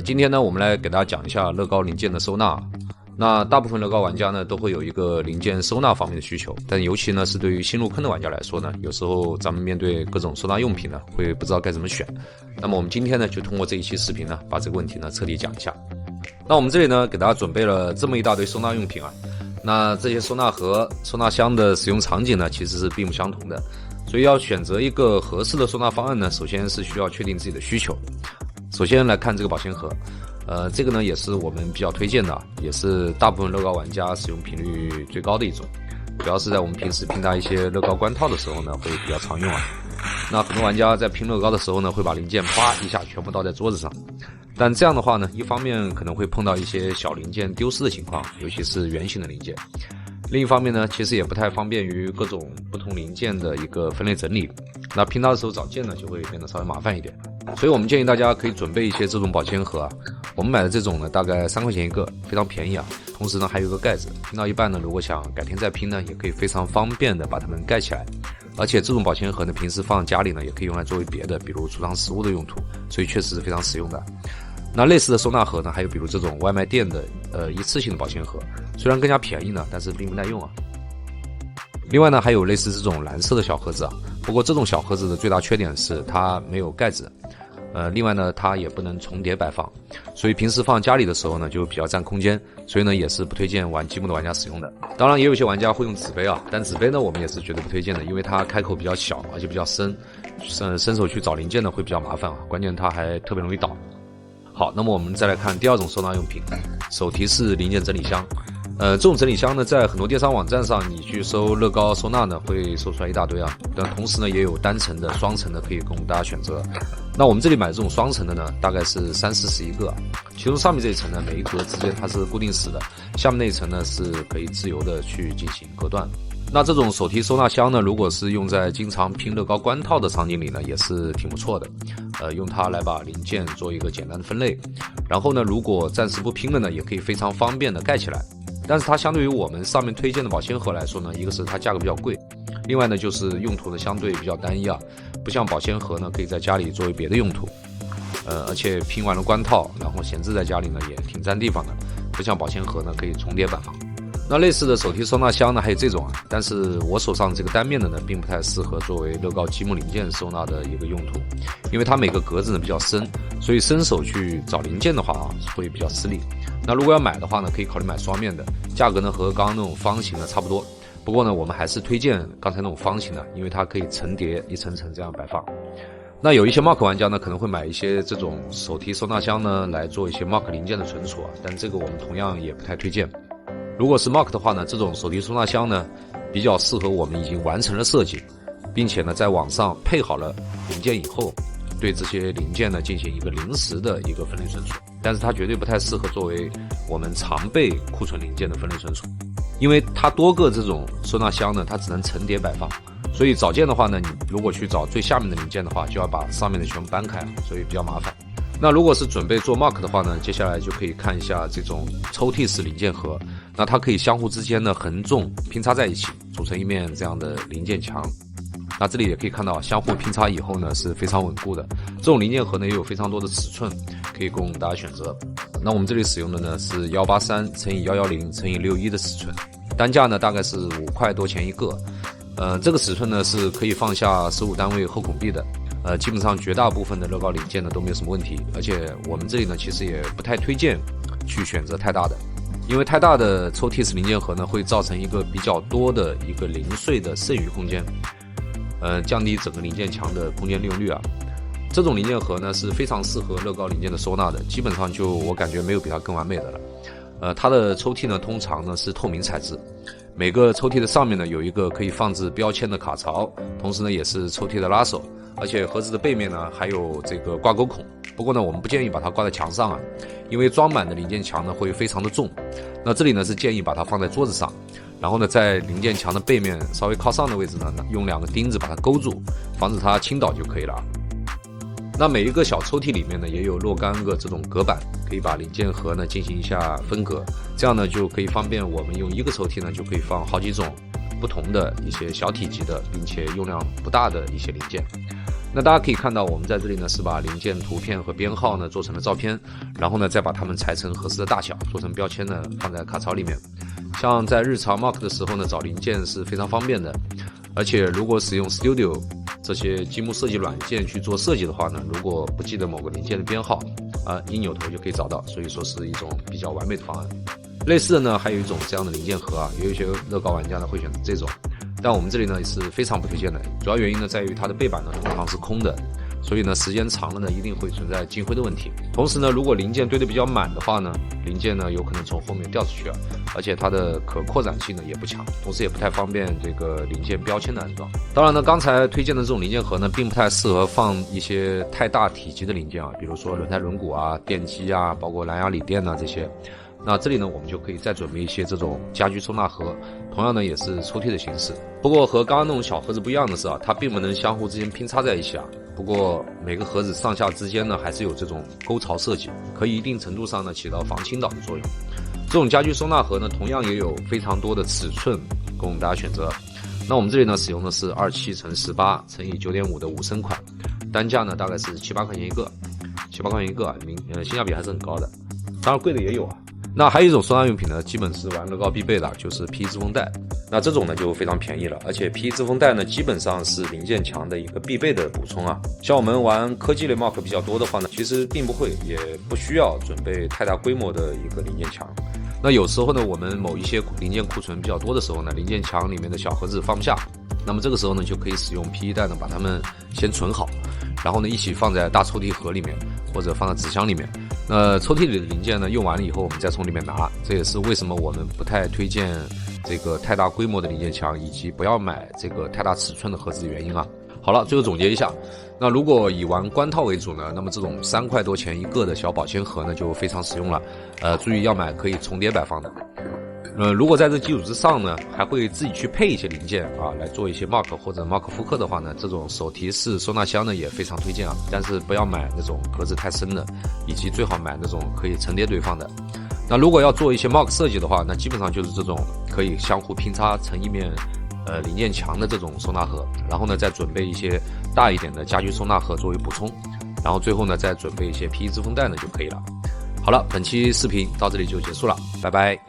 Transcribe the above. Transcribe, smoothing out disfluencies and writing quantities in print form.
今天呢，我们来给大家讲一下乐高零件的收纳。那大部分乐高玩家呢，都会有一个零件收纳方面的需求，但尤其呢是对于新入坑的玩家来说呢，有时候咱们面对各种收纳用品呢，会不知道该怎么选。那么我们今天呢，就通过这一期视频呢，把这个问题呢彻底讲一下。那我们这里呢，给大家准备了这么一大堆收纳用品啊。那这些收纳盒、收纳箱的使用场景呢，其实是并不相同的，所以要选择一个合适的收纳方案呢，首先是需要确定自己的需求。首先来看这个保鲜盒，这个呢也是我们比较推荐的，也是大部分乐高玩家使用频率最高的一种，主要是在我们平时拼搭一些乐高关套的时候呢，会比较常用啊。那很多玩家在拼乐高的时候呢，会把零件啪一下全部倒在桌子上，但这样的话呢，一方面可能会碰到一些小零件丢失的情况，尤其是圆形的零件。另一方面呢，其实也不太方便于各种不同零件的一个分类整理，那拼搭的时候找件呢就会变得稍微麻烦一点。所以我们建议大家可以准备一些这种保鲜盒啊，我们买的这种呢大概3块钱一个，非常便宜啊。同时呢还有一个盖子，拼到一半呢，如果想改天再拼呢，也可以非常方便的把它们盖起来。而且这种保鲜盒呢，平时放家里呢也可以用来作为别的，比如储藏食物的用途，所以确实是非常实用的。那类似的收纳盒呢，还有比如这种外卖店的一次性的保鲜盒，虽然更加便宜呢，但是并不耐用啊。另外呢，还有类似这种蓝色的小盒子啊，不过这种小盒子的最大缺点是它没有盖子，另外呢，它也不能重叠摆放，所以平时放家里的时候呢，就比较占空间，所以呢，也是不推荐玩积木的玩家使用的。当然，也有些玩家会用纸杯啊，但纸杯呢，我们也是绝对不推荐的，因为它开口比较小，而且比较深，伸手去找零件呢会比较麻烦啊，关键它还特别容易倒。好，那么我们再来看第二种收纳用品，手提式零件整理箱。这种整理箱呢，在很多电商网站上，你去搜乐高收纳呢，会搜出来一大堆啊。但同时呢，也有单层的、双层的可以供大家选择。那我们这里买这种双层的呢，大概是30-40一个，其中上面这一层呢，每一格之间它是固定死的，下面那一层呢是可以自由的去进行隔断。那这种手提收纳箱呢，如果是用在经常拼乐高关套的场景里呢，也是挺不错的。用它来把零件做一个简单的分类，然后呢，如果暂时不拼了呢，也可以非常方便的盖起来。但是它相对于我们上面推荐的保鲜盒来说呢，一个是它价格比较贵，另外呢就是用途呢相对比较单一啊，不像保鲜盒呢可以在家里作为别的用途，而且拼完了关套，然后闲置在家里呢也挺占地方的，不像保鲜盒呢可以重叠摆放。那类似的手提收纳箱呢还有这种啊，但是我手上这个单面的呢并不太适合作为乐高积木零件收纳的一个用途，因为它每个格子呢比较深，所以伸手去找零件的话啊会比较吃力。那如果要买的话呢，可以考虑买双面的，价格呢和刚刚那种方形的差不多。不过呢，我们还是推荐刚才那种方形的，因为它可以层叠一层层这样摆放。那有一些 Mark 玩家呢，可能会买一些这种手提收纳箱呢，来做一些 Mark 零件的存储啊，但这个我们同样也不太推荐。如果是 Mark 的话呢，这种手提收纳箱呢，比较适合我们已经完成了设计，并且呢，在网上配好了零件以后，对这些零件呢进行一个临时的一个分类存储，但是它绝对不太适合作为我们常备库存零件的分类存储，因为它多个这种收纳箱呢，它只能层叠摆放，所以找件的话呢，你如果去找最下面的零件的话，就要把上面的全部搬开，所以比较麻烦。那如果是准备做 Mark 的话呢，接下来就可以看一下这种抽屉式零件盒，那它可以相互之间呢横纵拼插在一起，组成一面这样的零件墙。那这里也可以看到，相互拼插以后呢是非常稳固的。这种零件盒呢也有非常多的尺寸可以供大家选择。那我们这里使用的呢是183×110×61的尺寸，单价呢大概是5块多钱一个。这个尺寸呢是可以放下15单位后孔壁的。基本上绝大部分的乐高零件呢都没有什么问题，而且我们这里呢其实也不太推荐去选择太大的，因为太大的抽屉式零件盒呢会造成一个比较多的一个零碎的剩余空间，降低整个零件墙的空间利用率啊。这种零件盒呢是非常适合乐高零件的收纳的，基本上就我感觉没有比它更完美的了。它的抽屉呢通常呢是透明材质，每个抽屉的上面呢有一个可以放置标签的卡槽，同时呢也是抽屉的拉手，而且盒子的背面呢还有这个挂钩孔。不过呢我们不建议把它挂在墙上啊，因为装满的零件墙呢会非常的重。那这里呢是建议把它放在桌子上，然后呢在零件墙的背面稍微靠上的位置呢用2个钉子把它勾住，防止它倾倒就可以了。那每一个小抽屉里面呢也有若干个这种隔板，可以把零件盒呢进行一下分隔，这样呢就可以方便我们用一个抽屉呢就可以放好几种不同的一些小体积的并且用量不大的一些零件。那大家可以看到，我们在这里呢是把零件图片和编号呢做成了照片，然后呢再把它们裁成合适的大小，做成标签呢放在卡槽里面。像在日常 Mark 的时候呢，找零件是非常方便的。而且如果使用 Studio 这些积木设计软件去做设计的话呢，如果不记得某个零件的编号，一扭头就可以找到，所以说是一种比较完美的方案。类似的呢，还有一种这样的零件盒啊，也有一些乐高玩家呢会选择这种，但我们这里呢是非常不推荐的。主要原因呢在于它的背板呢通常是空的，所以呢时间长了呢一定会存在进灰的问题。同时呢，如果零件堆得比较满的话呢，零件呢有可能从后面掉出去啊，而且它的可扩展性呢也不强，同时也不太方便这个零件标签的安装。当然呢，刚才推荐的这种零件盒呢，并不太适合放一些太大体积的零件啊，比如说轮胎轮毂啊、电机啊，包括蓝牙锂电啊这些。那这里呢，我们就可以再准备一些这种家居收纳盒，同样呢也是抽屉的形式。不过和刚刚那种小盒子不一样的是啊，它并不能相互之间拼插在一起啊。不过每个盒子上下之间呢，还是有这种沟槽设计，可以一定程度上呢起到防倾倒的作用。这种家居收纳盒呢，同样也有非常多的尺寸供大家选择。那我们这里呢使用的是27×18乘以9.5的5升款，单价呢大概是7、8块钱一个，7、8块钱一个啊，性价比还是很高的。当然贵的也有啊。那还有一种收纳用品呢，基本是玩乐高必备的，就是 PE 支风带。那这种呢就非常便宜了，而且 PE 支风带呢基本上是零件墙的一个必备的补充啊。像我们玩科技类 Mark 比较多的话呢，其实并不会，也不需要准备太大规模的一个零件墙。那有时候呢，我们某一些零件库存比较多的时候呢，零件墙里面的小盒子放不下，那么这个时候呢，就可以使用 PE 带呢把它们先存好，然后呢一起放在大抽屉盒里面，或者放在纸箱里面。那抽屉里的零件呢，用完了以后我们再从里面拿，这也是为什么我们不太推荐这个太大规模的零件墙，以及不要买这个太大尺寸的盒子的原因啊。好了，最后总结一下，那如果以玩官套为主呢，那么这种3块多钱一个的小保鲜盒呢就非常实用了，注意要买可以重叠摆放的。如果在这基础之上呢，还会自己去配一些零件啊，来做一些 Mark 或者 Mark 复刻的话呢，这种手提式收纳箱呢也非常推荐啊，但是不要买那种格子太深的，以及最好买那种可以层叠堆放的。那如果要做一些 Mark 设计的话，那基本上就是这种可以相互拼插成一面零件墙的这种收纳盒，然后呢再准备一些大一点的家居收纳盒作为补充，然后最后呢再准备一些 PE 支风带呢就可以了。好了，本期视频到这里就结束了，拜拜。